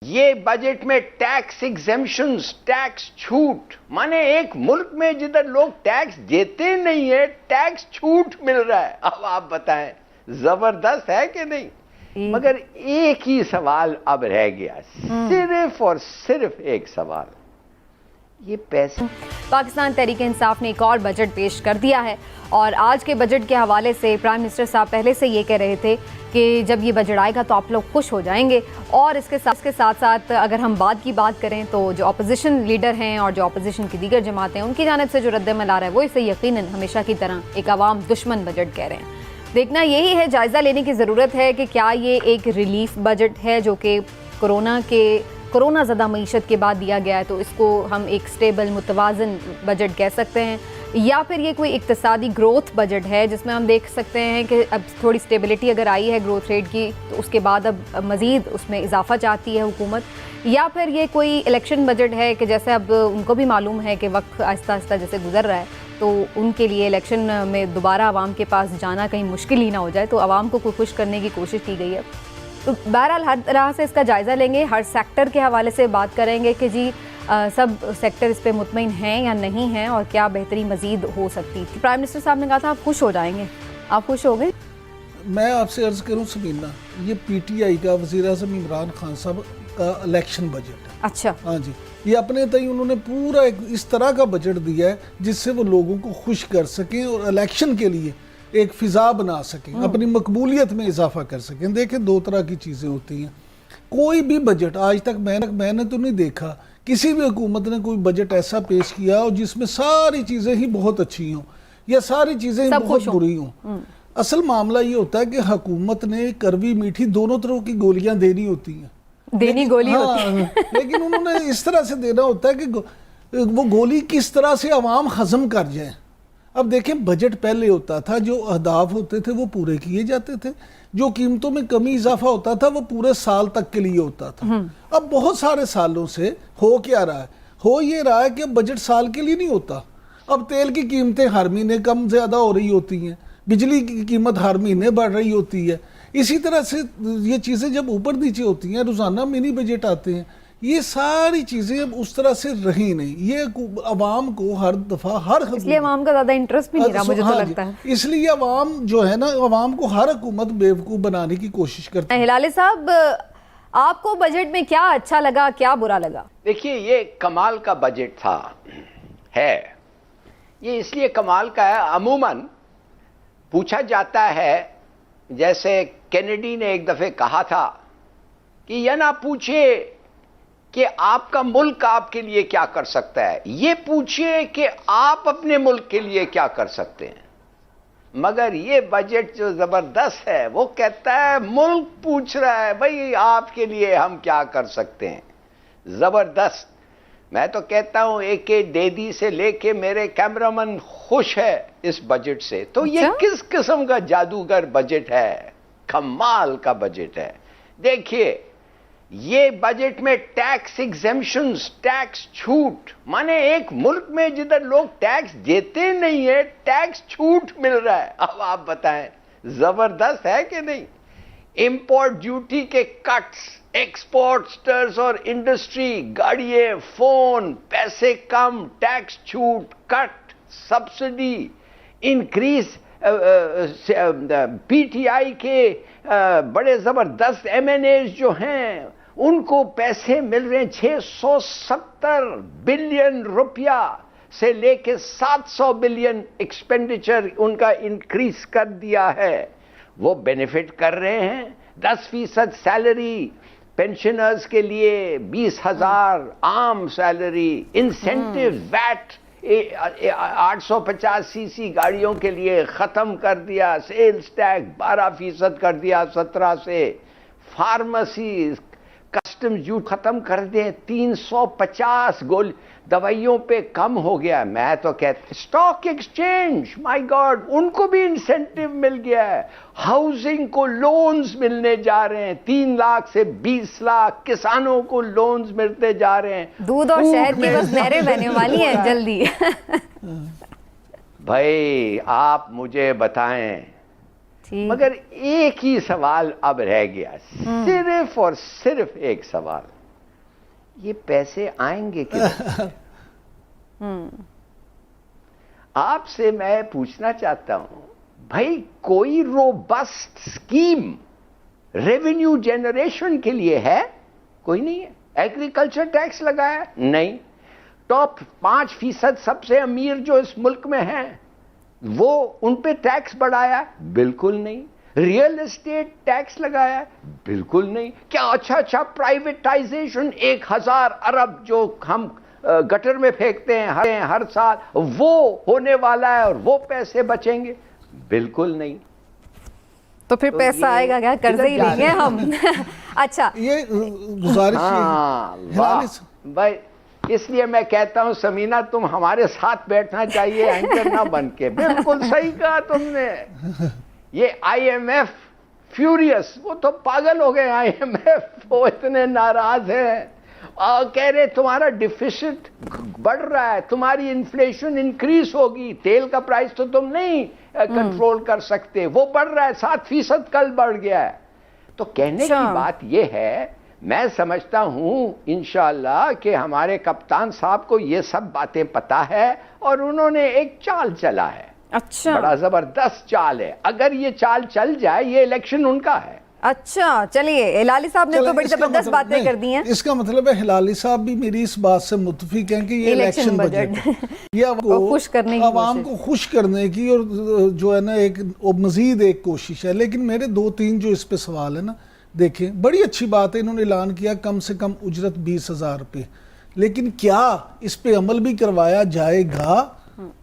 ये बजट में tax exemptions, tax छूट, माने एक मुल्क में जिधर लोग टैक्स देते नहीं है, टैक्स छूट मिल रहा है। अब आप बताएं, जबरदस्त है कि नहीं? मगर एक ही सवाल अब रह गया, सिर्फ और सिर्फ एक सवाल, ये पैसे। पाकिस्तान तहरीक इंसाफ ने एक और बजट पेश कर दिया है और आज के बजट के हवाले से प्राइम मिनिस्टर साहब पहले से ये कह रहे थे कि जब ये बजट आएगा तो आप लोग खुश हो जाएंगे। और इसके साथ साथ अगर हम बात करें तो जो अपोजिशन लीडर हैं और जो अपोजिशन की दीगर जमातें हैं, उनकी जानिब से जो रद्दमल आ रहा है वो इसे यकीनन हमेशा की तरह एक आवाम दुश्मन बजट कह रहे हैं। देखना यही है, जायज़ा लेने की ज़रूरत है कि क्या ये एक रिलीफ बजट है जो कि कोरोना ज़दा मईशत के बाद दिया गया है, तो इसको हम एक स्टेबल मुतवाज़न बजट कह सकते हैं, या फिर ये कोई इक्तिसादी ग्रोथ बजट है जिसमें हम देख सकते हैं कि अब थोड़ी स्टेबिलिटी अगर आई है ग्रोथ रेट की, तो उसके बाद अब मज़ीद उसमें इजाफा चाहती है हुकूमत, या फिर ये कोई इलेक्शन बजट है कि जैसे अब उनको भी मालूम है कि वक्त आहिस्ता आहिस्ता जैसे गुजर रहा है, तो उनके लिए इलेक्शन में दोबारा आवाम के पास जाना कहीं मुश्किल ही ना हो जाए, तो आवाम को खुश करने की कोशिश की गई है। तो बहरहाल हर तरह से इसका जायज़ा लेंगे, हर सेक्टर के हवाले से बात करेंगे कि जी सब सेक्टर इस पे मुतमईन हैं या नहीं हैं और क्या बेहतरी मज़ीद हो सकती थी। प्राइम मिनिस्टर साहब ने कहा था आप खुश हो जाएंगे, आप खुश हो गए? मैं आपसे अर्ज़ करूं समीना, ये पीटीआई का वज़ीर आज़म इमरान खान साहब का इलेक्शन बजट है। अच्छा, हाँ जी, ये अपने तय उन्होंने पूरा एक इस तरह का बजट दिया है जिससे वो लोगों को खुश कर सकें और इलेक्शन के लिए एक फ़िज़ा बना सकें, अपनी मकबूलियत में इजाफा कर सकें। देखें, दो तरह की चीज़ें होती हैं। कोई भी बजट आज तक मैंने तो नहीं देखा किसी भी हुकूमत ने कोई बजट ऐसा पेश किया और जिसमें सारी चीज़ें ही बहुत अच्छी हों या सारी चीज़ें ही बहुत बुरी हों। असल मामला ये होता है कि हुकूमत ने कड़वी मीठी दोनों तरह की गोलियां देनी होती हैं, लेकिन उन्होंने इस तरह से देना होता है कि वो गोली किस तरह से अवाम हजम कर जाए। अब देखें, बजट पहले होता था, जो अहदाफ होते थे वो पूरे किए जाते थे, जो कीमतों में कमी इजाफा होता था वो पूरे साल तक के लिए होता था। अब बहुत सारे सालों से हो क्या रहा है, हो ये रहा है कि अब बजट साल के लिए नहीं होता। अब तेल की कीमतें हर महीने कम ज़्यादा हो रही होती हैं, बिजली की कीमत हर महीने बढ़ रही होती है। इसी तरह से ये चीज़ें जब ऊपर नीचे होती हैं, रोज़ाना मिनी बजट आते हैं, ये सारी चीज़ें अब उस तरह से रही नहीं। ये अवाम को हर दफ़ा इसलिए अवाम का ज़्यादा इंटरेस्ट भी नहीं रहा, मुझे तो लगता है। इसलिए अवाम जो है ना, अवाम को हर हुकूमत बेवकूफ़ बनाने की कोशिश करती है। हिलाले साहब, आपको बजट में क्या अच्छा लगा, क्या बुरा लगा? देखिए, ये कमाल का बजट था, है ये इसलिए कमाल का है, अमूमन पूछा जाता है, जैसे कैनेडी ने एक दफ़े कहा था कि यह ना पूछिए कि आपका मुल्क आपके लिए क्या कर सकता है, ये पूछिए कि आप अपने मुल्क के लिए क्या कर सकते हैं। मगर ये बजट जो जबरदस्त है, वो कहता है मुल्क पूछ रहा है भाई आपके लिए हम क्या कर सकते हैं। जबरदस्त। मैं तो कहता हूं एक डेदी से लेके मेरे कैमरामैन खुश है इस बजट से। तो ये किस किस्म का जादूगर बजट है, कमाल का बजट है। देखिए, ये बजट में टैक्स एग्जेम्पशंस, टैक्स छूट, माने एक मुल्क में जिधर लोग टैक्स देते नहीं है, टैक्स छूट मिल रहा है। अब आप बताएं, जबरदस्त है कि नहीं? इंपोर्ट ड्यूटी के कट्स, एक्सपोर्टर्स और इंडस्ट्री, गाड़ियां, फोन, पैसे कम, टैक्स छूट, कट, सब्सिडी, इंक्रीज, पीटीआई के बड़े जबरदस्त एमएनएज जो हैं उनको पैसे मिल रहे हैं 670 बिलियन रुपया से लेके 700 बिलियन एक्सपेंडिचर उनका इंक्रीज कर दिया है। वो बेनिफिट कर रहे हैं। 10% सैलरी पेंशनर्स के लिए, 20,000 आम सैलरी, इंसेंटिव, वैट 850 सीसी गाड़ियों के लिए खत्म कर दिया, सेल्स टैक्स 12% कर दिया 17 से, फार्मेसी कस्टम्स ड्यूटी खत्म कर दिए, 350 गोल दवाइयों पे कम हो गया। मैं तो कहता, स्टॉक एक्सचेंज, माय गॉड, उनको भी इंसेंटिव मिल गया है। हाउसिंग को लोन्स मिलने जा रहे हैं, 3 लाख से 20 लाख किसानों को लोन्स मिलते जा रहे हैं। दूध और शहद की बस नहरें बहने वाली हैं जल्दी। भाई आप मुझे बताएं, मगर एक ही सवाल अब रह गया, सिर्फ और सिर्फ एक सवाल, ये पैसे आएंगे किधर? आपसे मैं पूछना चाहता हूं, भाई कोई रोबस्ट स्कीम रेवेन्यू जनरेशन के लिए है? कोई नहीं है। एग्रीकल्चर टैक्स लगाया? नहीं। टॉप 5% सबसे अमीर जो इस मुल्क में हैं, वो उन पे टैक्स बढ़ाया? बिल्कुल नहीं। रियल एस्टेट टैक्स लगाया? बिल्कुल नहीं। क्या अच्छा प्राइवेटाइजेशन 1000 अरब जो हम गटर में फेंकते हैं हर साल, वो होने वाला है और वो पैसे बचेंगे? बिल्कुल नहीं। तो फिर पैसा आएगा क्या? कर्जे ही लेंगे हम। अच्छा, ये गुजारिश भाई, इसलिए मैं कहता हूं समीना, तुम हमारे साथ बैठना चाहिए एंकर ना बन के। बिल्कुल सही कहा तुमने। ये IMF फ्यूरियस, वो तो पागल हो गए IMF, वो इतने नाराज हैं और कह रहे तुम्हारा डिफिसिट बढ़ रहा है, तुम्हारी इन्फ्लेशन इंक्रीज होगी, तेल का प्राइस तो तुम नहीं कंट्रोल कर सकते, वो बढ़ रहा है, 7% कल बढ़ गया है। तो कहने की बात ये है, मैं समझता हूं इंशाअल्लाह कि हमारे कप्तान साहब को ये सब बातें पता है और उन्होंने एक चाल चला है। अच्छा, बड़ा जबरदस्त चाल है। अगर ये चाल चल जाए, ये इलेक्शन उनका है। अच्छा, चलिए, हिलाली साहब ने तो बड़ी जबरदस्त बातें कर दी हैं। इसका मतलब है हिलाली साहब भी मेरी इस बात से मुत्तफिक हैं कि ये इलेक्शन बजट है, ये खुश करने की, आवाम को खुश करने की और जो है ना एक मजीद एक कोशिश है। लेकिन मेरे 2-3 जो इस पे सवाल है ना, देखें, बड़ी अच्छी बात है, इन्होंने ऐलान किया कम से कम उजरत 20,000 रुपये, लेकिन क्या इस पे अमल भी करवाया जाएगा?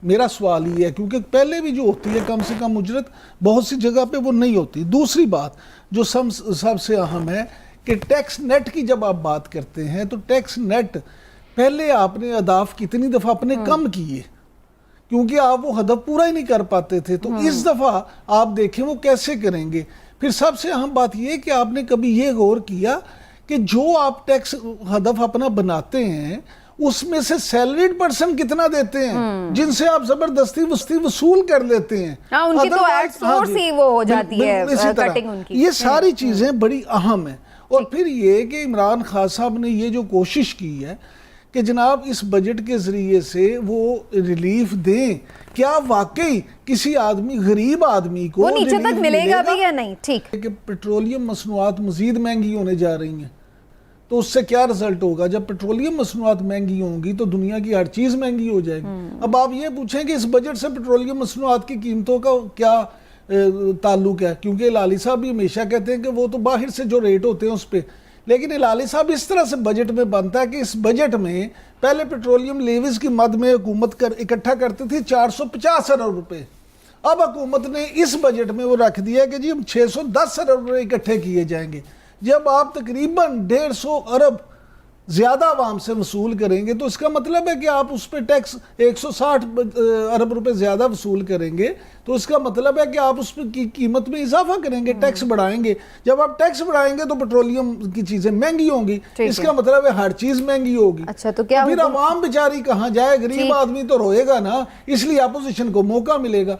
मेरा सवाल ये है, क्योंकि पहले भी जो होती है कम से कम उजरत, बहुत सी जगह पे वो नहीं होती। दूसरी बात जो सबसे अहम है कि टैक्स नेट की जब आप बात करते हैं, तो टैक्स नेट पहले आपने अहदाफ कितनी दफ़ा अपने कम किए, क्योंकि आप वो हदफ पूरा ही नहीं कर पाते थे। तो इस दफ़ा आप देखें वो कैसे करेंगे। फिर सबसे अहम बात ये कि आपने कभी ये गौर किया कि जो आप टैक्स हदफ अपना बनाते हैं, उसमें से सैलरीड पर्सन कितना देते हैं, जिनसे आप जबरदस्ती वसूल कर लेते हैं। उनकी तो आउटसोर्स ही वो हो जाती है, कटिंग उनकी। ये सारी चीजें बड़ी अहम है। और फिर ये कि इमरान खान साहब ने ये जो कोशिश की है कि जनाब इस बजट के जरिए से वो रिलीफ दें, क्या वाकई किसी आदमी, गरीब आदमी को वो नीचे तक मिलेगा भी या नहीं? ठीक, कि पेट्रोलियम मसनूआत मजीद महंगी होने जा रही हैं, तो उससे क्या रिजल्ट होगा? जब पेट्रोलियम मसनूआत महंगी होंगी तो दुनिया की हर चीज महंगी हो जाएगी। अब आप ये पूछें कि इस बजट से पेट्रोलियम मसनूआत की कीमतों का क्या ताल्लुक है, क्योंकि लाली साहब भी हमेशा कहते हैं कि वो तो बाहर से जो रेट होते हैं उस पर, लेकिन लाली साहब इस तरह से बजट में बनता है कि इस बजट में पहले पेट्रोलियम लेविस की मद में हुकूमत इकट्ठा करती थी 450 अरब रुपए। अब हुकूमत ने इस बजट में वो रख दिया कि जी हम 610 अरब रुपए इकट्ठे किए जाएंगे। जब आप तकरीबन 150 अरब ज़्यादा आवाम से वसूल करेंगे, तो इसका मतलब है कि आप उस पर टैक्स 160 अरब रुपए ज़्यादा वसूल करेंगे, तो इसका मतलब है कि आप उस पर की कीमत में इजाफा करेंगे, टैक्स बढ़ाएंगे। जब आप टैक्स बढ़ाएंगे तो पेट्रोलियम की चीज़ें महंगी होंगी, इसका मतलब है हर चीज़ महंगी होगी। अच्छा, तो क्या फिर आवाम बेचारी कहाँ जाए? गरीब आदमी तो रोएगा ना, इसलिए अपोजिशन को मौका मिलेगा।